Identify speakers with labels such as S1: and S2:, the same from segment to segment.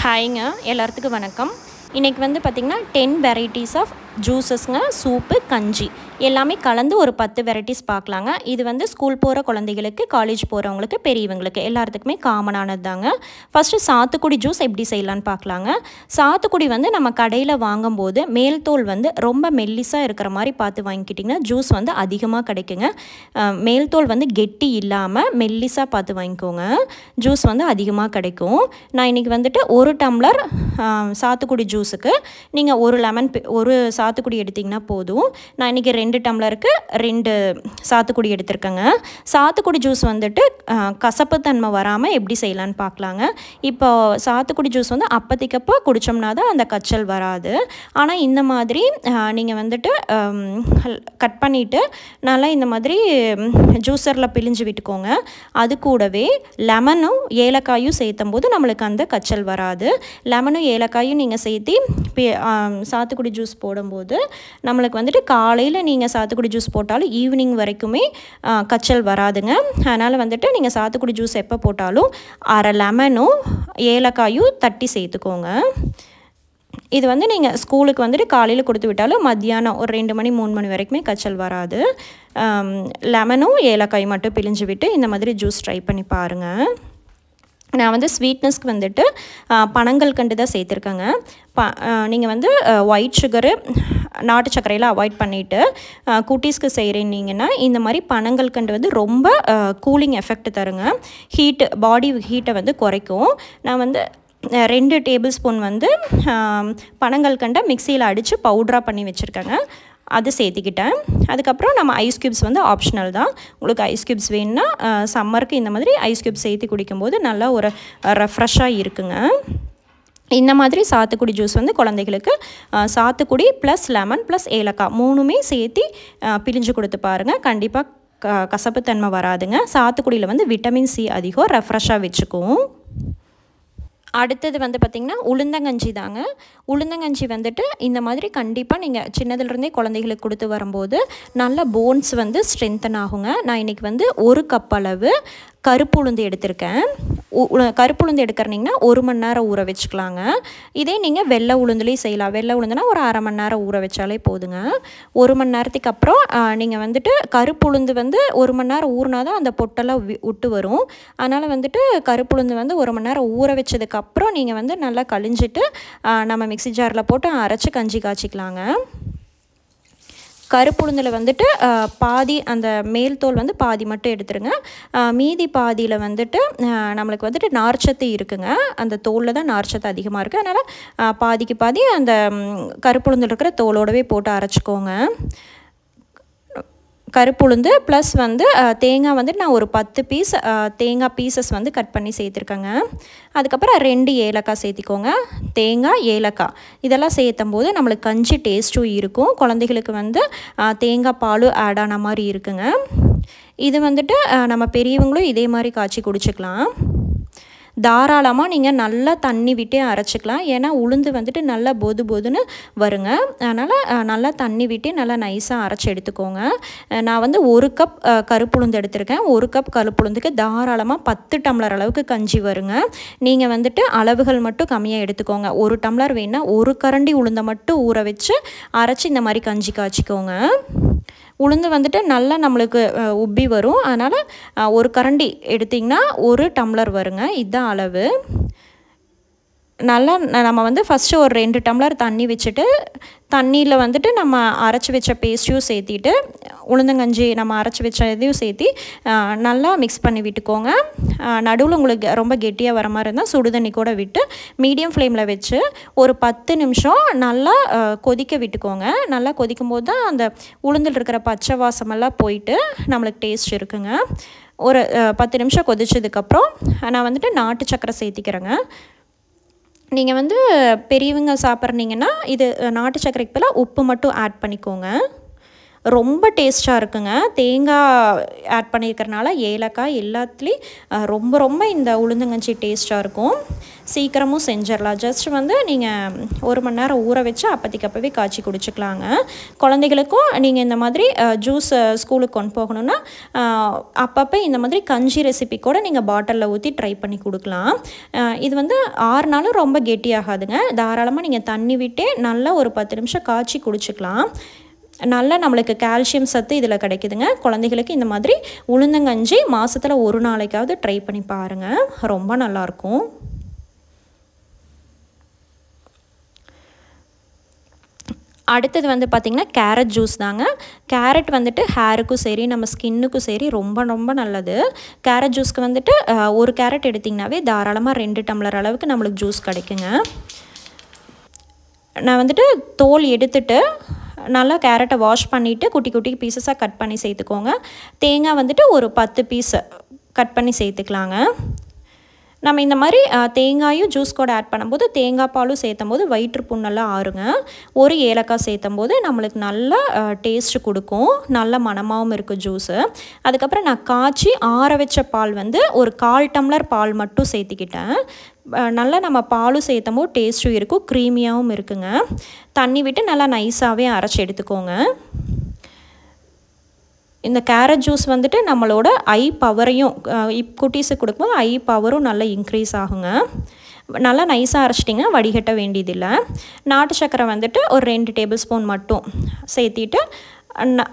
S1: ஹாய்ங்க எல்லாத்துக்கும் வணக்கம். இன்றைக்கி வந்து பார்த்திங்கன்னா 10 வெரைட்டிஸ் ஆஃப் ஜூஸஸ்ங்க, சூப்பு, கஞ்சி எல்லாமே கலந்து ஒரு 10 வெரைட்டிஸ் பார்க்கலாங்க. இது வந்து ஸ்கூல் போகிற குழந்தைகளுக்கு, காலேஜ் போகிறவங்களுக்கு, பெரியவங்களுக்கு எல்லாத்துக்குமே காமனானது தாங்க. ஃபஸ்ட்டு சாத்துக்குடி ஜூஸ் எப்படி செய்யலான்னு பார்க்கலாங்க. சாத்துக்குடி வந்து நம்ம கடையில் வாங்கும்போது மேல் தோல் வந்து ரொம்ப மெல்லிஸாக இருக்கிற மாதிரி பார்த்து வாங்கிக்கிட்டிங்கன்னா ஜூஸ் வந்து அதிகமாக கிடைக்குங்க. மேல் தோல் வந்து கெட்டி இல்லாமல் மெல்லிஸாக பார்த்து வாங்கிக்கோங்க, ஜூஸ் வந்து அதிகமாக கிடைக்கும். நான் இன்றைக்கி வந்துட்டு ஒரு டம்ளர் சாத்துக்குடி ஜூஸுக்கு நீங்கள் ஒரு சாத்துக்குடி எடுத்திங்கன்னா போதும். நான் இன்றைக்கி 2 டம்ளருக்கு 2 சாத்துக்குடி எடுத்திருக்கேங்க. சாத்துக்குடி ஜூஸ் வந்துட்டு கசப்பு தன்மை வராமல் எப்படி செய்யலான்னு பார்க்கலாங்க. இப்போ சாத்துக்குடி ஜூஸ் வந்து அப்போதைக்கப்போ குடித்தோம்னா தான் அந்த கச்சல் வராது. ஆனால் இந்த மாதிரி நீங்கள் வந்துட்டு கட் பண்ணிவிட்டு நல்லா இந்த மாதிரி ஜூஸரில் பிழிஞ்சு விட்டுக்கோங்க. அது கூடவே லெமனும் ஏலக்காயும் சேர்த்தும் போது நம்மளுக்கு அந்த கச்சல் வராது. லெமனும் ஏலக்காயும் நீங்கள் சேர்த்து சாத்துக்குடி ஜூஸ் போடும்போது நம்மளுக்கு வந்துட்டு காலையில் நீங்கள் சாத்துக்குடி ஜூஸ் போட்டாலும் ஈவினிங் வரைக்குமே கச்சல் வராதுங்க. அதனால் வந்துட்டு நீங்கள் சாத்துக்குடி ஜூஸ் எப்போ போட்டாலும் அரை லெமனும் ஏலக்காயும் தட்டி சேர்த்துக்கோங்க. இது வந்து நீங்கள் ஸ்கூலுக்கு வந்துட்டு காலையில் கொடுத்து விட்டாலும் மத்தியானம் ஒரு 2 மணி 3 மணி வரைக்குமே கச்சல் வராது. லெமனும் ஏலக்காயும் மட்டும் பிழிஞ்சு விட்டு இந்த மாதிரி ஜூஸ் ட்ரை பண்ணி பாருங்கள். நான் வந்து ஸ்வீட்னஸ்க்கு வந்துட்டு பனங்கல்கண்டு தான் சேர்த்துருக்கேங்க. நீங்கள் வந்து ஒயிட் சுகரு, நாட்டு சர்க்கரையில் அவாய்ட் பண்ணிவிட்டு குட்டீஸ்க்கு செய்கிறீங்கன்னா இந்த மாதிரி பனங்கல்கண்டு வந்து ரொம்ப கூலிங் எஃபெக்ட் தருங்க. பாடி ஹீட்டை வந்து குறைக்கும். நான் வந்து 2 டேபிள் ஸ்பூன் வந்து பனங்கல்கண்டை மிக்சியில் அடித்து பவுட்ராக பண்ணி வச்சுருக்கேங்க. அது சேர்த்திக்கிட்டேன். அதுக்கப்புறம் நம்ம ஐஸ் க்யூப்ஸ் வந்து ஆப்ஷனல் தான். உங்களுக்கு ஐஸ் க்யூப்ஸ் வேணுன்னா சம்மருக்கு இந்த மாதிரி ஐஸ் க்யூப்ஸ் சேர்த்து குடிக்கும்போது நல்லா ஒரு ரெஃப்ரெஷ்ஷாக இருக்குங்க. இந்த மாதிரி சாத்துக்குடி ஜூஸ் வந்து குழந்தைகளுக்கு சாத்துக்குடி ப்ளஸ் லெமன் ப்ளஸ் ஏலக்காய் 3மே சேர்த்து பிழிஞ்சு கொடுத்து பாருங்கள். கண்டிப்பாக கசப்புத்தன்மை வராதுங்க. சாத்துக்குடியில் வந்து விட்டமின் சி அதிகம், ரெஃப்ரெஷ்ஷாக வச்சுக்கும். அடுத்தது வந்து பார்த்திங்கன்னா உளுந்தங்கஞ்சி தாங்க. உளுந்தங்கஞ்சி வந்துட்டு இந்த மாதிரி கண்டிப்பாக நீங்கள் சின்னதுலேருந்தே குழந்தைகளுக்கு கொடுத்து வரும்போது நல்ல போன்ஸ் வந்து ஸ்ட்ரென்தன் ஆகுங்க. நான் இன்றைக்கி வந்து 1 கப் அளவு கருப்பு உளுந்து எடுத்திருக்கேன். கருப்பு உளுந்து எடுக்கிறீங்கன்னா 1 மணி நேரம் ஊற வச்சுக்கலாங்க. இதே நீங்கள் வெள்ளை உளுந்துலேயும் செய்யலாம். வெள்ளை உளுந்துனா ஒரு அரை மணி நேரம் ஊற வச்சாலே போதுங்க. 1 மணி நேரத்துக்கு அப்புறம் நீங்கள் வந்துட்டு கருப்பு உளுந்து வந்து 1 மணி நேரம் ஊறினா தான் அந்த பொட்டெல்லாம் விட்டு வரும். அதனால் வந்துட்டு கருப்பு உளுந்து வந்து 1 மணி நேரம் ஊற வச்சதுக்கப்புறம் நீங்கள் வந்து நல்லா கழிஞ்சிட்டு நம்ம மிக்ஸி ஜாரில் போட்டு அரைச்சி கஞ்சி காய்ச்சிக்கலாங்க. கருப்புளுந்தில் வந்துட்டு பாதி அந்த மேல் தோல் வந்து பாதி மட்டும் எடுத்துருங்க. மீதி பாதியில் வந்துட்டு நம்மளுக்கு வந்துட்டு நார்ச்சத்து இருக்குங்க. அந்த தோலில் தான் நார்ச்சத்து அதிகமாக இருக்குது. அதனால் பாதிக்கு பாதி அந்த கருப்புளுந்தில் இருக்கிற தோலோடவே போட்டு அரைச்சிக்கோங்க. கருப்புளுந்து ப்ளஸ் வந்து தேங்காய் வந்துட்டு நான் ஒரு 10 பீஸ் தேங்காய் பீசஸ் வந்து கட் பண்ணி சேர்த்துருக்கேங்க. அதுக்கப்புறம் 2 ஏலக்காய் சேர்த்திக்கோங்க. தேங்காய், ஏலக்காய் இதெல்லாம் சேர்த்தும் போது நம்மளுக்கு கஞ்சி டேஸ்ட்டும் இருக்கும். குழந்தைகளுக்கு வந்து தேங்காய் பாலும் ஆட் ஆன மாதிரி இருக்குங்க. இது வந்துட்டு நம்ம பெரியவங்களும் இதே மாதிரி காய்ச்சி குடிச்சிக்கலாம். தாராளமாக நீங்கள் நல்லா தண்ணி விட்டே அரைச்சிக்கலாம். ஏன்னா உளுந்து வந்துட்டு நல்லா பொதுன்னு வருங்க. அதனால் நல்லா தண்ணி விட்டு நல்லா நைஸாக அரைச்சி எடுத்துக்கோங்க. நான் வந்து 1 கப் கருப்புளுந்து எடுத்திருக்கேன். 1 கப் கருப்புளுந்துக்கு தாராளமாக 10 டம்ளர் அளவுக்கு கஞ்சி வருங்க. நீங்கள் வந்துட்டு அளவுகள் மட்டும் கம்மியாக எடுத்துக்கோங்க. 1 டம்ளர் வேணா 1 கரண்டி உளுந்தை மட்டும் ஊற வச்சு அரைச்சி இந்த மாதிரி கஞ்சி காய்ச்சிக்கோங்க. உளுந்து வந்துட்டு நல்லா நம்மளுக்கு உப்பி வரும். அதனால் 1 கரண்டி எடுத்திங்கன்னா 1 டம்ளர் வருங்க. இதுதான் அளவு. நல்லா நம்ம வந்து ஃபஸ்ட்டு ஒரு 2 டம்ளர் தண்ணி வச்சுட்டு தண்ணியில் வந்துட்டு நம்ம அரைச்சி வச்ச பேஸ்ட்டையும் சேர்த்திட்டு உளுந்தங்கஞ்சி நம்ம அரைச்சி வச்ச இதையும் சேர்த்தி நல்லா மிக்ஸ் பண்ணி விட்டுக்கோங்க. நடுவில் உங்களுக்கு ரொம்ப கெட்டியாக வர மாதிரி இருந்தால் சுடுதண்ணி கூட விட்டு மீடியம் ஃப்ளேமில் வச்சு ஒரு 10 நிமிஷம் நல்லா கொதிக்க விட்டுக்கோங்க. நல்லா கொதிக்கும் போது தான் அந்த உளுந்தில் இருக்கிற பச்சை வாசமெல்லாம் போயிட்டு நம்மளுக்கு டேஸ்ட் இருக்குங்க. ஒரு 10 நிமிஷம் கொதிச்சதுக்கப்புறம் நான் வந்துட்டு நாட்டு சர்க்கரை சேர்த்திக்கிறேங்க. நீங்கள் வந்து பெரியவங்க சாப்பிட்றீங்கன்னா இது நாட்டு சர்க்கரைக்கு பதிலாக உப்பு மட்டும் ஆட் பண்ணிக்கோங்க. ரொம்ப டேஸ்ட்டாக இருக்குங்க. தேங்காய் ஆட் பண்ணியிருக்கிறனால ஏலக்காய் எல்லாத்துலேயும் ரொம்ப ரொம்ப இந்த உளுந்தங்கஞ்சி டேஸ்ட்டாக இருக்கும். சீக்கிரமும் செஞ்சிடலாம். ஜஸ்ட் வந்து நீங்கள் 1 மணி நேரம் ஊற வச்சு அப்போதைக்கு அப்போவே காய்ச்சி குடிச்சிக்கலாங்க. குழந்தைகளுக்கும் நீங்கள் இந்த மாதிரி ஜூஸ் ஸ்கூலுக்கு கொண்டு போகணுன்னா அப்பப்போ இந்த மாதிரி கஞ்சி ரெசிபி கூட நீங்கள் பாட்டிலில் ஊற்றி ட்ரை பண்ணி கொடுக்கலாம். இது வந்து 6 நாளும் ரொம்ப கெட்டியாகாதுங்க. தாராளமாக நீங்கள் தண்ணி விட்டே நல்லா ஒரு 10 நிமிஷம் காய்ச்சி குடிச்சிக்கலாம். நல்லா நம்மளுக்கு கால்சியம் சத்து இதில் கிடைக்குதுங்க. குழந்தைகளுக்கு இந்த மாதிரி உளுந்தங்கஞ்சி மாதத்தில் 1 நாளைக்காவது ட்ரை பண்ணி பாருங்கள். ரொம்ப நல்லாயிருக்கும். அடுத்தது வந்து பார்த்திங்கன்னா கேரட் ஜூஸ் தாங்க. கேரட் வந்துட்டு ஹேருக்கும் சரி நம்ம ஸ்கின்னுக்கும் சரி ரொம்ப ரொம்ப நல்லது. கேரட் ஜூஸ்க்கு வந்துட்டு 1 கேரட் எடுத்திங்கனாவே தாராளமாக 2 டம்ளர் அளவுக்கு நம்மளுக்கு ஜூஸ் கிடைக்குங்க. நான் வந்துட்டு தோல் எடுத்துட்டு நல்லா கேரட்டை வாஷ் பண்ணிவிட்டு குட்டி குட்டி பீசஸாக கட் பண்ணி சேர்த்துக்கோங்க. தேங்காய் வந்துட்டு ஒரு 10 பீஸ் கட் பண்ணி சேர்த்துக்கலாங்க. நம்ம இந்த மாதிரி தேங்காயும் ஜூஸ் கூட ஆட் பண்ணும்போது தேங்காய் பாலும் சேர்த்தும் போது வயிற்று புண்ணெல்லாம் ஆறுங்க. 1 ஏலக்காய் சேர்த்தும் போது நம்மளுக்கு நல்ல டேஸ்ட்டு கொடுக்கும். நல்ல மணமாகவும் இருக்குது ஜூஸு. அதுக்கப்புறம் நான் காய்ச்சி ஆற வச்ச பால் வந்து ஒரு 1/4 டம்ளர் பால் மட்டும் சேர்த்திக்கிட்டேன். நல்லா நம்ம பாலும் சேர்த்தும் போது டேஸ்ட்டும் இருக்கும், க்ரீமியாகவும் இருக்குங்க. தண்ணி விட்டு நல்லா நைஸாகவே அரைச்சி எடுத்துக்கோங்க. இந்த கேரட் ஜூஸ் வந்துட்டு நம்மளோட ஐ பவரையும் குட்டீஸுக்கு கொடுக்கும்போது ஐ பவரும் நல்லா இன்க்ரீஸ் ஆகுங்க. நல்லா நைஸாக அரைச்சிட்டிங்கன்னா வடிகட்ட வேண்டியதில்லை. நாட்டு சர்க்கரை வந்துட்டு ஒரு 2 டேபிள் ஸ்பூன் மட்டும் சேர்த்திட்டு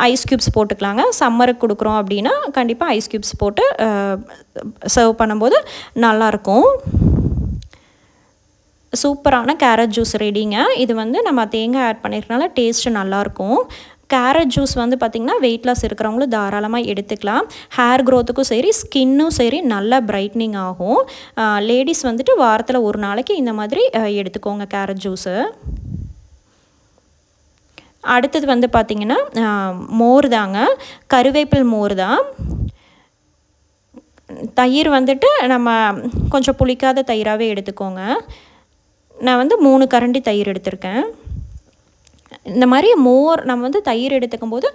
S1: ஐஸ் க்யூப்ஸ் போட்டுக்கலாங்க. சம்மருக்கு கொடுக்குறோம் அப்படின்னா கண்டிப்பாக ஐஸ் க்யூப்ஸ் போட்டு சர்வ் பண்ணும்போது நல்லாயிருக்கும். சூப்பரான கேரட் ஜூஸ் ரெடிங்க. இது வந்து நம்ம தேங்காய் ஆட் பண்ணியிருக்கனால டேஸ்ட்டு நல்லாயிருக்கும். கேரட் ஜூஸ் வந்து பார்த்திங்கன்னா வெயிட் லாஸ் இருக்கிறவங்களும் தாராளமாக எடுத்துக்கலாம். ஹேர் க்ரோத்துக்கும் சரி ஸ்கின்னும் சரி நல்லா பிரைட்னிங் ஆகும். லேடிஸ் வந்துட்டு வாரத்தில் 1 நாளைக்கு இந்த மாதிரி எடுத்துக்கோங்க கேரட் ஜூஸு. அடுத்தது வந்து பார்த்திங்கன்னா மோர் தாங்க. கருவேப்பில் மோர் தான். தயிர் வந்துட்டு நம்ம கொஞ்சம் புளிக்காத தயிராகவே எடுத்துக்கோங்க. நான் வந்து 3 கரண்டி தயிர் எடுத்திருக்கேன். இந்த மாதிரி மோர் நம்ம வந்து தயிர் எடுத்துக்கும் போது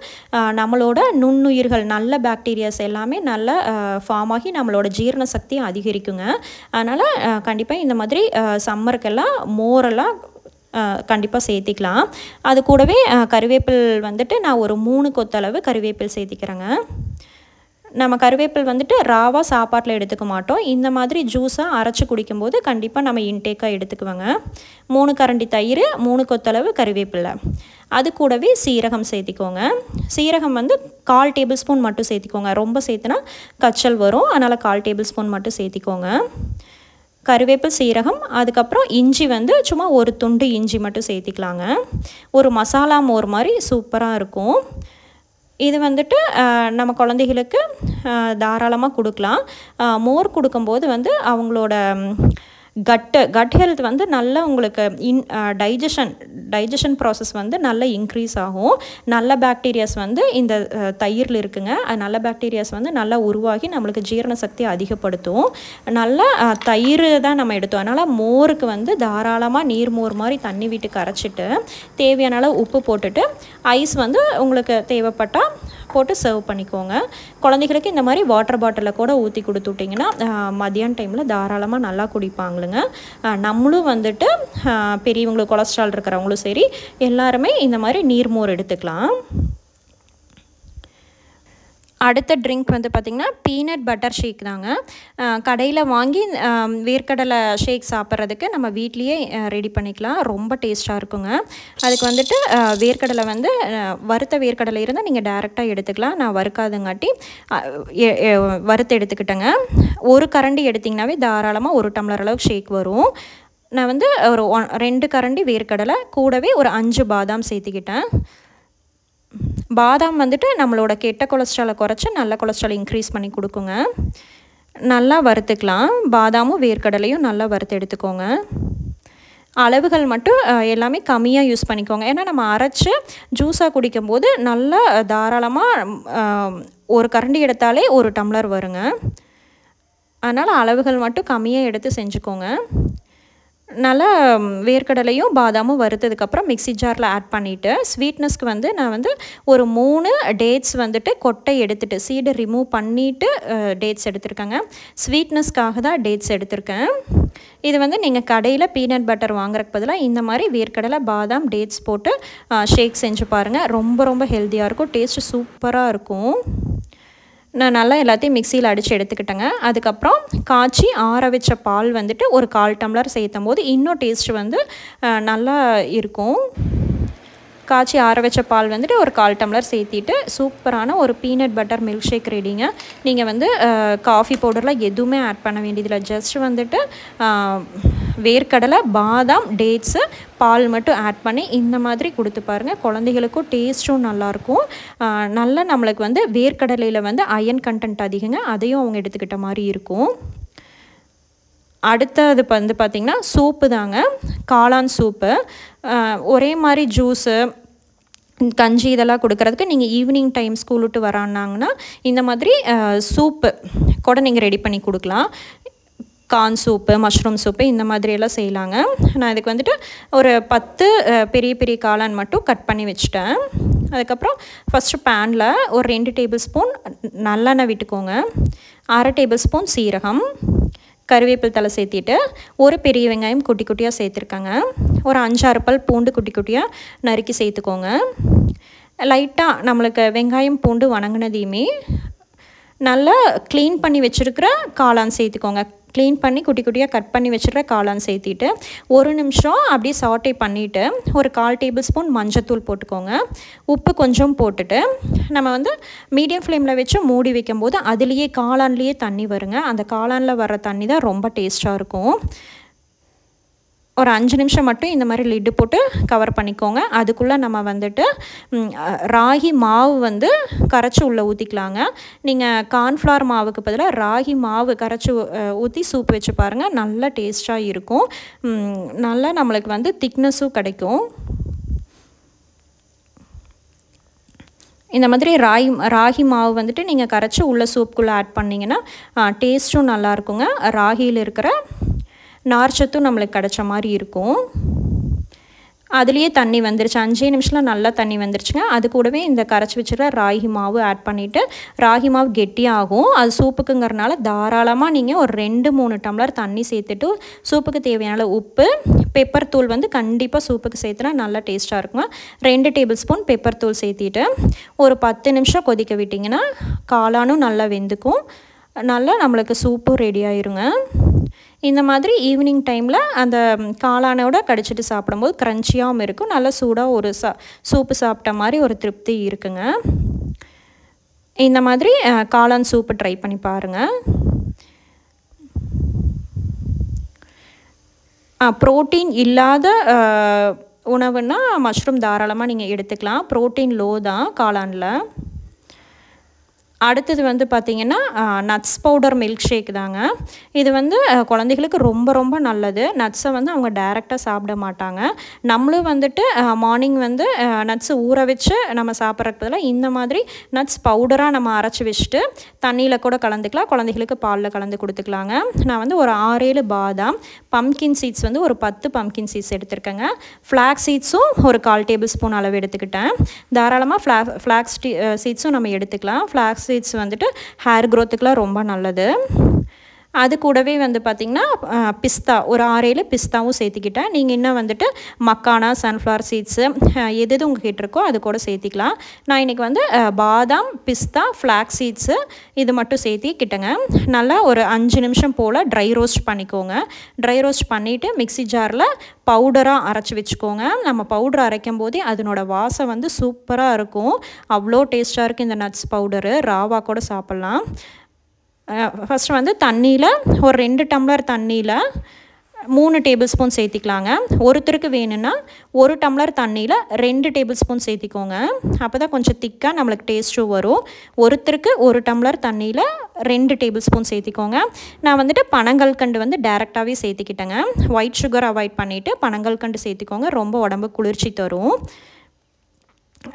S1: நம்மளோட நுண்ணுயிர்கள் நல்ல பாக்டீரியாஸ் எல்லாமே நல்லா ஃபார்ம் ஆகி நம்மளோட ஜீரண சக்தியை அதிகரிக்குங்க. அதனால் கண்டிப்பாக இந்த மாதிரி சம்மருக்கெல்லாம் மோரெல்லாம் கண்டிப்பாக சேர்த்திக்கலாம். அது கூடவே கருவேப்பில் வந்துட்டு நான் ஒரு 3 கொத்தளவு கருவேப்பில் சேர்த்திக்கிறேங்க. நம்ம கருவேப்பில் வந்துட்டு ராவாக சாப்பாட்டில் எடுத்துக்க மாட்டோம். இந்த மாதிரி ஜூஸாக அரைச்சி குடிக்கும்போது கண்டிப்பாக நம்ம இன்டேக்காக எடுத்துக்குவோங்க. 3 கரண்டி தயிர், 3 கொத்தளவு கருவேப்பிலை. அது கூடவே சீரகம் சேர்த்திக்கோங்க. சீரகம் வந்து 1/4 டேபிள் ஸ்பூன் மட்டும் சேர்த்திக்கோங்க. ரொம்ப சேர்த்துனா கச்சல் வரும். அதனால் 1/4 டேபிள் ஸ்பூன் மட்டும் சேர்த்திக்கோங்க. கருவேப்பில் சீரகம். அதுக்கப்புறம் இஞ்சி வந்து சும்மா ஒரு துண்டு இஞ்சி மட்டும் சேர்த்திக்கலாங்க. ஒரு மசாலா மோர் மாதிரி சூப்பராக இருக்கும். இது வந்துட்டு நம்ம குழந்தைகளுக்கு தாராளமாக கொடுக்கலாம். மோர் கொடுக்கும்போது வந்து அவங்களோட கட் ஹெல்த் வந்து நல்லா உங்களுக்கு டைஜஷன் ப்ராசஸ் வந்து நல்லா இன்க்ரீஸ் ஆகும். நல்ல பாக்டீரியாஸ் வந்து இந்த தயிரில் இருக்குங்க. நல்ல பாக்டீரியாஸ் வந்து நல்லா உருவாகி நம்மளுக்கு ஜீரண சக்தியை அதிகப்படுத்தும். நல்லா தயிர் தான் நம்ம எடுத்தோம். அதனால் மோருக்கு வந்து தாராளமாக நீர் மோர் மாதிரி தண்ணி விட்டு கரைச்சிட்டு தேவையான அளவு உப்பு போட்டுட்டு ஐஸ் வந்து உங்களுக்கு தேவைப்பட்டால் போட்டு சர்வ் பண்ணிக்கோங்க. குழந்தைகளுக்கு இந்த மாதிரி வாட்டர் பாட்டிலில் கூட ஊற்றி கொடுத்து விட்டிங்கன்னா மதியான டைமில் தாராளமாக நல்லா குடிப்பாங்களுங்க. நம்மளும் வந்துட்டு பெரியவங்களுக்கு கொலஸ்ட்ரால் இருக்கிறவங்களும் சரி எல்லாருமே இந்த மாதிரி நீர்மோர் எடுத்துக்கலாம். அடுத்த ட்ரிங்க் வந்து பார்த்திங்கன்னா பீனட் பட்டர் ஷேக் தாங்க. கடையில் வாங்கி வேர்க்கடலை ஷேக் சாப்பிட்றதுக்கு நம்ம வீட்லேயே ரெடி பண்ணிக்கலாம். ரொம்ப டேஸ்ட்டாக இருக்குங்க. அதுக்கு வந்துட்டு வேர்க்கடலை வந்து வறுத்த வேர்க்கடலை இருந்தால் நீங்கள் டேரெக்டாக எடுத்துக்கலாம். நான் வறுக்காதங்காட்டி வறுத்து எடுத்துக்கிட்டேங்க. 1 கரண்டி எடுத்திங்கனாவே தாராளமாக 1 டம்ளர் அளவுக்கு ஷேக் வரும். நான் வந்து ஒரு 2 கரண்டி வேர்க்கடலை கூடவே ஒரு 5 பாதாம் சேர்த்துக்கிட்டேன். பாதாம் வந்துட்டு நம்மளோட கெட்ட கொலஸ்ட்ராலை குறைச்சி நல்ல கொலஸ்ட்ரால் இன்க்ரீஸ் பண்ணி கொடுக்குங்க. நல்லா வறுத்துக்கலாம். பாதாமும் வேர்க்கடலையும் நல்லா வறுத்து எடுத்துக்கோங்க. அளவுகள் மட்டும் எல்லாமே கம்மியாக யூஸ் பண்ணிக்கோங்க. ஏன்னா நம்ம அரைச்சி ஜூஸாக குடிக்கும்போது நல்லா தாராளமாக 1 கரண்டி எடுத்தாலே 1 டம்ளர் வருங்க. அதனால் அளவுகள் மட்டும் கம்மியாக எடுத்து செஞ்சுக்கோங்க. நல்லா வேர்க்கடலையும் பாதாமும் வறுத்ததுக்கப்புறம் மிக்ஸி ஜாரில் ஆட் பண்ணிவிட்டு ஸ்வீட்னஸ்க்கு வந்து நான் வந்து ஒரு 3 டேட்ஸ் வந்துட்டு கொட்டை எடுத்துகிட்டு சீடை ரிமூவ் பண்ணிவிட்டு டேட்ஸ் எடுத்துருக்கேங்க. ஸ்வீட்னஸ்க்காக தான் டேட்ஸ் எடுத்திருக்கேன். இது வந்து நீங்கள் கடையில் பீனட் பட்டர் வாங்குறதுக்கு பதிலாக இந்த மாதிரி வேர்க்கடலை பாதாம் டேட்ஸ் போட்டு ஷேக் செஞ்சு பாருங்கள். ரொம்ப ரொம்ப ஹெல்த்தியாக இருக்கும். டேஸ்ட்டு சூப்பராக இருக்கும். நான் நல்லா எல்லாத்தையும் மிக்சியில் அடித்து எடுத்துக்கிட்டேங்க. அதுக்கப்புறம் காய்ச்சி ஆற வச்ச பால் வந்துட்டு ஒரு 1/4 டம்ளர் சேர்த்தும் போது இன்னும் டேஸ்ட் வந்து நல்லா இருக்கும். காய்ச்சி ஆற வச்ச பால் வந்துட்டு ஒரு 1/4 டம்ளர் சேர்த்திட்டு சூப்பரான ஒரு பீனட் பட்டர் மில்க் ஷேக் ரெடிங்க. நீங்கள் வந்து காஃபி பவுடரில் எதுவுமே ஆட் பண்ண வேண்டியதில்லை. ஜஸ்ட் வந்துட்டு வேர்க்கடலை பாதாம் டேட்ஸு பால் மட்டும் ஆட் பண்ணி இந்த மாதிரி கொடுத்து பாருங்கள். குழந்தைகளுக்கும் டேஸ்ட்டும் நல்லாயிருக்கும். நல்லா நம்மளுக்கு வந்து வேர்க்கடலையில் வந்து அயன் கண்டென்ட் அதிகங்க. அதையும் அவங்க எடுத்துக்கிட்ட மாதிரி இருக்கும். அடுத்தது வந்து பார்த்திங்கன்னா சூப்பு தாங்க. காளான் சூப்பு. ஒரே மாதிரி ஜூஸு கஞ்சி இதெல்லாம் கொடுக்குறதுக்கு நீங்கள் ஈவினிங் டைம் ஸ்கூல் விட்டு வரானாங்கன்னா இந்த மாதிரி சூப்பு கூட நீங்கள் ரெடி பண்ணி கொடுக்கலாம். கார்ன் சூப்பு மஷ்ரூம் சூப்பு இந்த மாதிரியெல்லாம் செய்யலாங்க. நான் இதுக்கு வந்துட்டு ஒரு 10 பெரிய பெரிய காளான் மட்டும் கட் பண்ணி வச்சுட்டேன். அதுக்கப்புறம் ஃபஸ்ட்டு பேனில் ஒரு 2 டேபிள் ஸ்பூன் நல்லெண்ணெய் விட்டுக்கோங்க. 1/2 டேபிள் ஸ்பூன் சீரகம் கருவேப்பிலை தலை சேர்த்திட்டு ஒரு பெரிய வெங்காயம் குட்டி குட்டியாக சேர்த்துருக்கேங்க. ஒரு 5-6 பல் பூண்டு குட்டி குட்டியாக நறுக்கி சேர்த்துக்கோங்க. லைட்டாக நம்மளுக்கு வெங்காயம் பூண்டு வணங்கினதையுமே நல்லா க்ளீன் பண்ணி வச்சுருக்கிற காளான் சேர்த்துக்கோங்க. க்ளீன் பண்ணி குட்டி குட்டியாக கட் பண்ணி வச்சுருக்கிற காளான் சேர்த்திட்டு 1 நிமிஷம் அப்படியே சாட்டே பண்ணிவிட்டு ஒரு 1/4 டேபிள் ஸ்பூன் மஞ்சத்தூள் போட்டுக்கோங்க. உப்பு கொஞ்சம் போட்டுட்டு நம்ம வந்து மீடியம் ஃப்ளேமில் வச்சு மூடி வைக்கும்போது அதுலேயே காளான்லேயே தண்ணி வருங்க. அந்த காளானில் வர தண்ணி தான் ரொம்ப டேஸ்ட்டாக இருக்கும். ஒரு 5 நிமிஷம் மட்டும் இந்த மாதிரி லிட்டு போட்டு கவர் பண்ணிக்கோங்க. அதுக்குள்ளே நம்ம வந்துட்டு ராகி மாவு வந்து கரைச்சி உள்ளே ஊற்றிக்கலாங்க. நீங்கள் கார்ன்ஃப்ளவர் மாவுக்கு பதிலாக ராகி மாவு கரைச்சி ஊற்றி சூப் வச்சு பாருங்கள். நல்லா டேஸ்ட்டாக இருக்கும். நல்லா நம்மளுக்கு வந்து திக்னஸும் கிடைக்கும். இந்த மாதிரி ராகி மாவு வந்துட்டு நீங்கள் கரைச்சி உள்ள சூப்புக்குள்ளே ஆட் பண்ணிங்கன்னா டேஸ்ட்டும் நல்லாயிருக்குங்க. ராகியில் இருக்கிற நார்ச்சத்தும் நம்மளுக்கு கிடச்ச மாதிரி இருக்கும். அதுலேயே தண்ணி வந்துருச்சு. 5 நிமிஷத்தில் நல்லா தண்ணி வந்துருச்சுங்க. அது கூடவே இந்த கரைச்சி வச்சுருக்க ராகி மாவு ஆட் பண்ணிவிட்டு ராகி மாவு கெட்டியாகும். அது சூப்புக்குங்கிறனால தாராளமாக நீங்கள் ஒரு 2-3 டம்ளர் தண்ணி சேர்த்துட்டு சூப்புக்கு தேவையான உப்பு பெப்பர் தூள் வந்து கண்டிப்பாக சூப்புக்கு சேர்த்துனா நல்லா டேஸ்ட்டாக இருக்குங்க. 2 டேபிள் ஸ்பூன் பெப்பர் தூள் சேர்த்திட்டு ஒரு 10 நிமிஷம் கொதிக்க விட்டிங்கன்னா காளானும் நல்லா வெந்துக்கும். நல்லா நம்மளுக்கு சூப்பும் ரெடி ஆயிருங்க. இந்த மாதிரி ஈவினிங் டைமில் அந்த காளானோட கடிச்சிட்டு சாப்பிடும்போது க்ரன்ச்சியாகவும் இருக்கும். நல்லா சூடாக ஒரு சூப்பு சாப்பிட்ட மாதிரி ஒரு திருப்தி இருக்குங்க. இந்த மாதிரி காளான் சூப்பு ட்ரை பண்ணி பாருங்கள். ப்ரோட்டீன் இல்லாத உணவுன்னா மஷ்ரூம் தாராளமாக நீங்கள் எடுத்துக்கலாம். ப்ரோட்டீன் லோ தான் காளானில். அடுத்தது வந்து பார்த்திங்கன்னா நட்ஸ் பவுடர் மில்க் ஷேக் தாங்க. இது வந்து குழந்தைகளுக்கு ரொம்ப ரொம்ப நல்லது. நட்ஸை வந்து அவங்க டைரெக்டாக சாப்பிட மாட்டாங்க. நம்மளும் வந்துட்டு மார்னிங் வந்து நட்ஸை ஊற வச்சு நம்ம சாப்பிட்றதுக்கு பதிலாக இந்த மாதிரி நட்ஸ் பவுடராக நம்ம அரைச்சி வச்சுட்டு தண்ணியில் கூட கலந்துக்கலாம். குழந்தைகளுக்கு பாலில் கலந்து கொடுத்துக்கலாங்க. நான் வந்து ஒரு 6-7 பாதாம் பம்கின் சீட்ஸ் வந்து ஒரு 10 பம்கின் சீட்ஸ் எடுத்துருக்கேங்க. ஃப்ளாக்ஸ் சீட்ஸும் ஒரு 1/4 டேபிள் ஸ்பூன் அளவு எடுத்துக்கிட்டேன். தாராளமாக ஃப்ளாக்ஸ் சீட்ஸும் நம்ம எடுத்துக்கலாம். ஃப்ளாக்ஸ் சீட்ஸ் வந்துட்டு ஹேர் க்ரோத்துக்குலாம் ரொம்ப நல்லது. அது கூடவே வந்து பார்த்திங்கன்னா பிஸ்தா ஒரு 6-7 பிஸ்தாவும் சேர்த்திக்கிட்டேன். நீங்கள் இன்னும் வந்துட்டு மக்கானா சன்ஃப்ளவர் சீட்ஸு எது உங்கள் கிட்டே அது கூட சேர்த்திக்கலாம். நான் இன்றைக்கி வந்து பாதாம் பிஸ்தா ஃப்ளாக்ஸ் சீட்ஸு இது மட்டும் சேர்த்திக்கிட்டேங்க. நல்லா ஒரு 5 நிமிஷம் போல் ட்ரை ரோஸ்ட் பண்ணிக்கோங்க. ட்ரை ரோஸ்ட் பண்ணிவிட்டு மிக்ஸி ஜாரில் பவுடராக அரைச்சி வச்சுக்கோங்க. நம்ம பவுடர் அரைக்கும் போதே அதனோட வாசம் வந்து சூப்பராக இருக்கும். அவ்வளோ டேஸ்ட்டாக இருக்குது இந்த நட்ஸ் பவுடரு. ராவா கூட சாப்பிட்லாம். ஃபஸ்ட்டு வந்து தண்ணியில் ஒரு 2 டம்ளர் தண்ணியில் 3 டேபிள் ஸ்பூன் சேர்த்திக்கலாங்க. ஒருத்தருக்கு வேணும்னா 1 டம்ளர் தண்ணியில் 2 டேபிள் ஸ்பூன் சேர்த்திக்கோங்க. அப்போ தான் கொஞ்சம் திக்காக நம்மளுக்கு டேஸ்ட்டும் வரும். ஒருத்தருக்கு 1 டம்ளர் தண்ணியில் 2 டேபிள் ஸ்பூன் சேர்த்திக்கோங்க. நான் வந்துட்டு பனங்கல்கண்டு வந்து டைரெக்டாகவே சேர்த்திக்கிட்டேங்க. ஒயிட் சுகர் அவாய்ட் பண்ணிவிட்டு பனங்கல்கண்டு சேர்த்திக்கோங்க. ரொம்ப உடம்பு குளிர்ச்சி தரும்.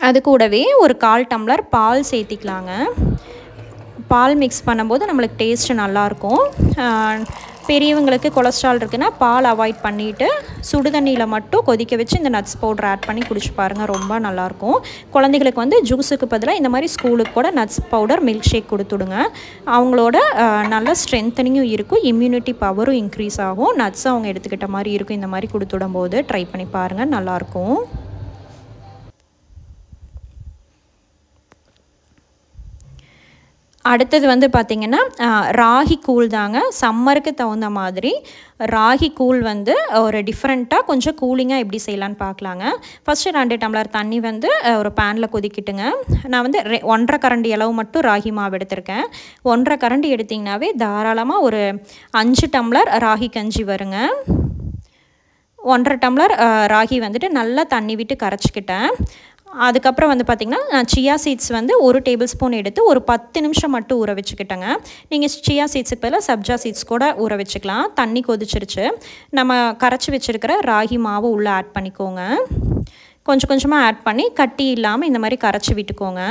S1: அது கூடவே ஒரு 1/4 டம்ளர் பால் சேர்த்திக்கலாங்க. பால் மிக்ஸ் பண்ணும்போது நம்மளுக்கு டேஸ்ட்டு நல்லாயிருக்கும். பெரியவங்களுக்கு கொலஸ்ட்ரால் இருக்குன்னா பால் அவாய்ட் பண்ணிவிட்டு சுடுதண்ணியில் மட்டும் கொதிக்க வச்சு இந்த நட்ஸ் பவுடர் ஆட் பண்ணி குடிச்சு பாருங்கள், ரொம்ப நல்லாயிருக்கும். குழந்தைகளுக்கு வந்து ஜூஸுக்கு பதிலாக இந்த மாதிரி ஸ்கூலுக்கு கூட நட்ஸ் பவுடர் மில்க் ஷேக் கொடுத்துடுங்க. அவங்களோட நல்ல ஸ்ட்ரென்த்தனிங்கும் இருக்கும், இம்யூனிட்டி பவரும் இன்க்ரீஸ் ஆகும். நட்ஸ் அவங்க எடுத்துக்கிட்ட மாதிரி இருக்கும். இந்த மாதிரி கொடுத்துடும் போது ட்ரை பண்ணி பாருங்கள், நல்லாயிருக்கும். அடுத்தது வந்து பார்த்திங்கன்னா ராகி கூழ் தாங்க. சம்மருக்கு தகுந்த மாதிரி ராகி கூழ் வந்து ஒரு டிஃப்ரெண்ட்டாக கொஞ்சம் கூலிங்காக எப்படி செய்யலான்னு பார்க்கலாங்க. ஃபஸ்ட்டு 2 டம்ளர் தண்ணி வந்து ஒரு பேனில் கொதிக்கிட்டுங்க. நான் வந்து 1.5 கரண்டி அளவு மட்டும் ராகி மாவு எடுத்திருக்கேன். 1.5 கரண்டி எடுத்திங்கனாவே தாராளமாக ஒரு 5 டம்ளர் ராகி கஞ்சி வருங்க. 1.5 டம்ளர் ராகி வந்துட்டு நல்லா தண்ணி விட்டு கரைச்சிக்கிட்டேன். அதுக்கப்புறம் வந்து பார்த்திங்கன்னா சியா சீட்ஸ் வந்து 1 டேபிள் ஸ்பூன் எடுத்து ஒரு 10 நிமிஷம் மட்டும் ஊற வச்சுக்கிட்டேங்க. நீங்கள் சியா சீட்ஸுக்கு பதிலாக சப்ஜா சீட்ஸ் கூட ஊற வச்சுக்கலாம். தண்ணி கொதிச்சிருச்சு. நம்ம கரைச்சி வச்சுருக்கிற ராகி மாவு உள்ளே ஆட் பண்ணிக்கோங்க. கொஞ்சம் கொஞ்சமாக ஆட் பண்ணி கட்டி இல்லாமல் இந்த மாதிரி கரைச்சி விட்டுக்கோங்க.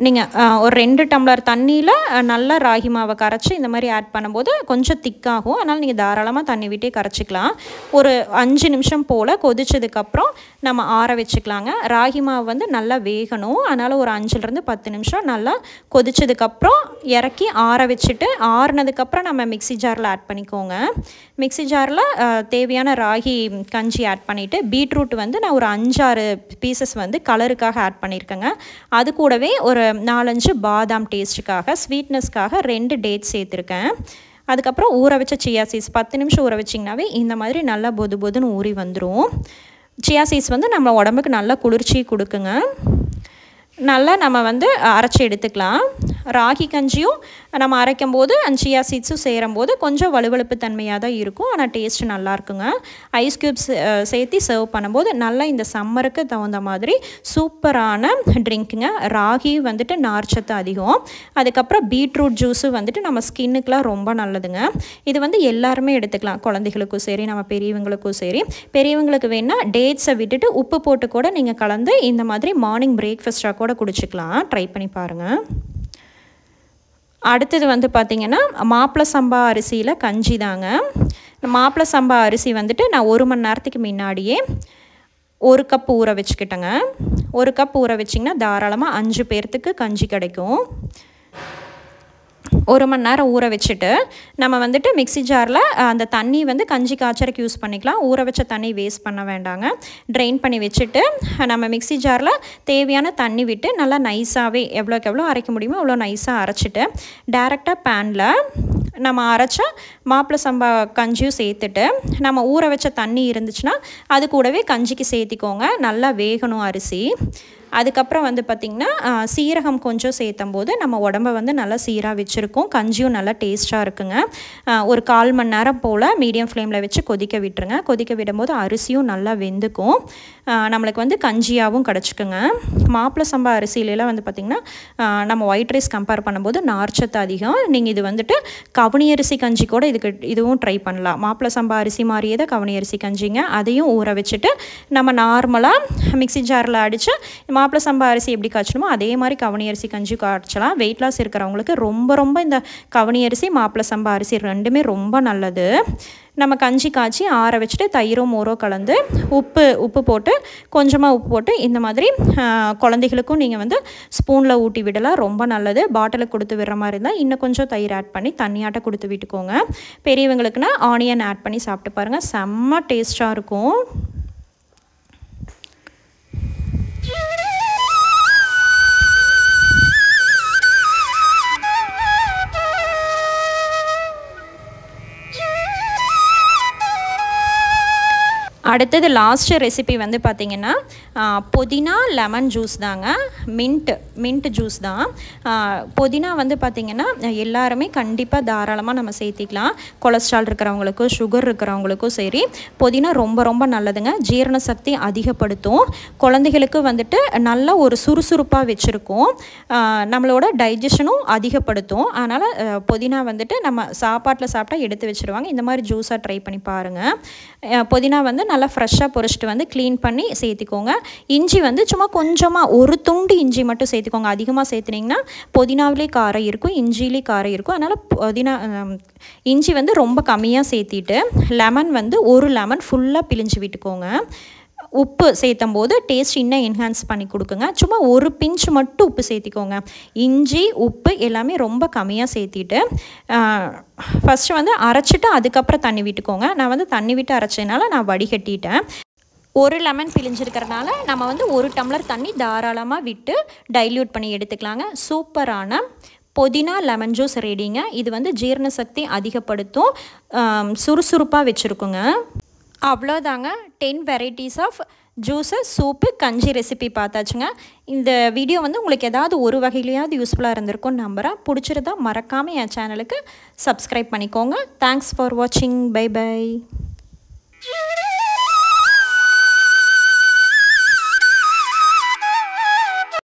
S1: நீங்கள் ஒரு 2 டம்ளர் தண்ணியில் நல்லா ராகி மாவை கரைச்சி இந்த மாதிரி ஆட் பண்ணும்போது கொஞ்சம் திக்காகும். அதனால் நீங்கள் தாராளமாக தண்ணி விட்டே கரைச்சிக்கலாம். ஒரு 5 நிமிஷம் போல் கொதிச்சதுக்கப்புறம் நம்ம ஆற வச்சுக்கலாங்க. ராகி மாவு வந்து நல்லா வேகணும். அதனால் ஒரு 5லேருந்து 10 நிமிஷம் நல்லா கொதிச்சதுக்கப்புறம் இறக்கி ஆற வச்சுட்டு ஆறுனதுக்கப்புறம் நம்ம மிக்ஸி ஜாரில் ஆட் பண்ணிக்கோங்க. மிக்ஸி ஜாரில் தேவையான ராகி கஞ்சி ஆட் பண்ணிவிட்டு பீட்ரூட் வந்து நான் ஒரு 5-6 பீசஸ் வந்து கலருக்காக ஆட் பண்ணியிருக்கேங்க. அது கூடவே ஒரு 4-5 பாதாம் டேஸ்ட்டுக்காக ஸ்வீட்னஸ்க்காக 2 டேட்ஸ் சேர்த்துருக்கேன். அதுக்கப்புறம் ஊற வச்ச சியா சீட்ஸ் 10 நிமிஷம் ஊற வச்சிங்கனாவே இந்த மாதிரி நல்லா பொது பொதுன்னு ஊறி வந்துடும். சியா சீட்ஸ் வந்து நம்ம உடம்புக்கு நல்லா குளிர்ச்சி கொடுக்குங்க. நல்லா நம்ம வந்து அரைச்சி எடுத்துக்கலாம். ராகி கஞ்சியும் நம்ம அரைக்கும் போது அந்த சியா சீட்ஸும் சேரும்போது கொஞ்சம் வலுவழுப்பு தன்மையாக தான் இருக்கும். ஆனால் டேஸ்ட்டு நல்லா இருக்குங்க. ஐஸ் க்யூப்ஸ் சேர்த்து சர்வ் பண்ணும்போது நல்லா இந்த சம்மருக்கு தகுந்த மாதிரி சூப்பரான ட்ரிங்க்குங்க. ராகி வந்துட்டு நார்ச்சத்து அதிகம். அதுக்கப்புறம் பீட்ரூட் ஜூஸு வந்துட்டு நம்ம ஸ்கின்னுக்கெலாம் ரொம்ப நல்லதுங்க. இது வந்து எல்லாருமே எடுத்துக்கலாம். குழந்தைகளுக்கும் சரி, நம்ம பெரியவங்களுக்கும் சரி. பெரியவங்களுக்கு வேணால் டேட்ஸை விட்டுட்டு உப்பு போட்டு கூட நீங்கள் கலந்து இந்த மாதிரி மார்னிங் பிரேக்ஃபாஸ்ட்டாக கூட குடிச்சிக்கலாம். ட்ரை பண்ணி பாருங்கள். அடுத்தது வந்து பார்த்திங்கன்னா மாப்பிள சம்பா அரிசியில் கஞ்சி தாங்க. மாப்பிள சம்பா அரிசி வந்துட்டு நான் 1 மணி நேரத்துக்கு முன்னாடியே 1 கப் ஊற வச்சுக்கிட்டேங்க. 1 கப் ஊற வச்சிங்கன்னா தாராளமாக 5 பேர்த்துக்கு கஞ்சி கிடைக்கும். 1 மணி நேரம் ஊற வச்சுட்டு நம்ம வந்துட்டு மிக்ஸி ஜாரில் அந்த தண்ணி வந்து கஞ்சி காய்ச்சறக்கு யூஸ் பண்ணிக்கலாம். ஊற வச்ச தண்ணி வேஸ்ட் பண்ண வேண்டாங்க. ட்ரெயின் பண்ணி வச்சுட்டு நம்ம மிக்ஸி ஜாரில் தேவையான தண்ணி விட்டு நல்லா நைஸாகவே எவ்வளோக்கு எவ்வளோ அரைக்க முடியுமோ அவ்வளோ நைஸாக அரைச்சிட்டு டேரெக்டாக பேனில் நம்ம அரைச்ச மாப்பிள சம்பா கஞ்சியும் சேர்த்துட்டு நம்ம ஊற வச்ச தண்ணி இருந்துச்சுன்னா அது கூடவே கஞ்சிக்கு சேர்த்திக்கோங்க. நல்லா வேகணும் அரிசி. அதுக்கப்புறம் வந்து பார்த்திங்கன்னா சீரகம் கொஞ்சம் சேர்த்தும் போது நம்ம உடம்பை வந்து நல்லா சீராக வச்சுருக்கோம். கஞ்சியும் நல்லா டேஸ்ட்டாக இருக்குங்க. ஒரு 1/4 மணி நேரம் போல் மீடியம் ஃப்ளேமில் வச்சு கொதிக்க விட்டுருங்க. கொதிக்க விடும்போது அரிசியும் நல்லா வெந்துக்கும். நம்மளுக்கு வந்து கஞ்சியாகவும் கிடச்சிக்குங்க. மாப்பிள சம்பா அரிசியிலலாம் வந்து பார்த்திங்கன்னா நம்ம ஒயிட் ரைஸ் கம்பேர் பண்ணும்போது நார்ச்சத்து அதிகம். நீங்கள் இது வந்துட்டு கவுனி அரிசி கஞ்சி கூட இதுவும் ட்ரை பண்ணலாம். மாப்பிள சம்பா அரிசி மாதிரியே தான் கவுனி அரிசி கஞ்சிங்க. அதையும் ஊற வச்சுட்டு நம்ம நார்மலாக மிக்ஸி ஜாரில் அடித்து மாப்பிள சம்பா அரிசி எப்படி காய்ச்சணுமோ அதே மாதிரி கவுனி அரிசி கஞ்சி காய்ச்சலாம். வெயிட் லாஸ் இருக்கிறவங்களுக்கு ரொம்ப ரொம்ப இந்த கவுனி அரிசி மாப்பிள சம்பா அரிசி ரெண்டுமே ரொம்ப நல்லது. நம்ம கஞ்சி காய்ச்சி ஆற வச்சுட்டு தயிரோ மோரோ கலந்து உப்பு போட்டு கொஞ்சமாக உப்பு போட்டு இந்த மாதிரி குழந்தைகளுக்கும் நீங்கள் வந்து ஸ்பூனில் ஊட்டி விடலாம். ரொம்ப நல்லது. பாட்டிலுக்கு கொடுத்து விடுற மாதிரி இருந்தால் இன்னும் கொஞ்சம் தயிர் ஆட் பண்ணி தண்ணியாட்ட கொடுத்து விட்டுக்கோங்க. பெரியவங்களுக்குன்னா ஆனியன் ஆட் பண்ணி சாப்பிட்டு பாருங்கள். செம்ம டேஸ்ட்டாக இருக்கும். அடுத்தது லாஸ்ட் ரெசிபி வந்து பார்த்திங்கன்னா புதினா லெமன் ஜூஸ் தாங்க. மின்ட் ஜூஸ் தான். புதினா வந்து பார்த்திங்கன்னா எல்லாருமே கண்டிப்பாக தாராளமாக நம்ம சேர்த்திக்கலாம். கொலஸ்ட்ரால் இருக்கிறவங்களுக்கும் சுகர் இருக்கிறவங்களுக்கும் சரி புதினா ரொம்ப ரொம்ப நல்லதுங்க. ஜீரண சக்தி அதிகப்படுத்தும். குழந்தைகளுக்கு வந்துட்டு நல்ல ஒரு சுறுசுறுப்பாக வச்சுருக்கோம். நம்மளோட டைஜஷனும் அதிகப்படுத்தும். அதனால் புதினா வந்துட்டு நம்ம சாப்பாட்டில் சாப்பிட்டா எடுத்து வச்சுருவாங்க. இந்த மாதிரி ஜூஸாக ட்ரை பண்ணி பாருங்கள். புதினா வந்து நல்லா ஃப்ரெஷ்ஷாக பொரிச்சிட்டு வந்து க்ளீன் பண்ணி சேர்த்திக்கோங்க. இஞ்சி வந்து சும்மா கொஞ்சமாக ஒரு துண்டு இஞ்சி மட்டும் சேர்த்துக்கோங்க. அதிகமாக சேர்த்துனிங்கன்னா புதினாவிலே காரம் இருக்கும், இஞ்சியிலே காரம் இருக்கும். அதனால் இஞ்சி வந்து ரொம்ப கம்மியாக சேர்த்திட்டு லெமன் வந்து ஒரு லெமன் ஃபுல்லாக பிழிஞ்சு விட்டுக்கோங்க. உப்பு சேர்த்தும் போது டேஸ்ட் இன்னும் என்ஹான்ஸ் பண்ணி கொடுக்குங்க. சும்மா ஒரு பிஞ்ச் மட்டும் உப்பு சேர்த்திக்கோங்க. இஞ்சி உப்பு எல்லாமே ரொம்ப கம்மியாக சேர்த்திட்டு ஃபஸ்ட்டு வந்து அரைச்சிட்டு அதுக்கப்புறம் தண்ணி விட்டுக்கோங்க. நான் வந்து தண்ணி விட்டு அரைச்சதுனால நான் வடிகட்டிட்டேன். ஒரு லெமன் பிழிஞ்சிருக்கிறதுனால நம்ம வந்து 1 டம்ளர் தண்ணி தாராளமாக விட்டு டைல்யூட் பண்ணி எடுத்துக்கலாங்க. சூப்பரான புதினா லெமன் ஜூஸ் ரெடிங்க. இது வந்து ஜீரண சக்தி அதிகப்படுத்தும், சுறுசுறுப்பாக வச்சுருக்குங்க. அவ்வளோதாங்க. 10 வெரைட்டிஸ் ஆஃப் ஜூஸஸ், சூப்பு, கஞ்சி ரெசிபி பார்த்தாச்சுங்க. இந்த வீடியோ வந்து உங்களுக்கு ஏதாவது ஒரு வகையிலையாவது யூஸ்ஃபுல்லாக இருந்திருக்கும்னு நம்புகிறேன். பிடிச்சிருந்தா மறக்காமல் என் சேனலுக்கு சப்ஸ்கிரைப் பண்ணிக்கோங்க. தேங்க்ஸ் ஃபார் வாட்சிங். Bye by.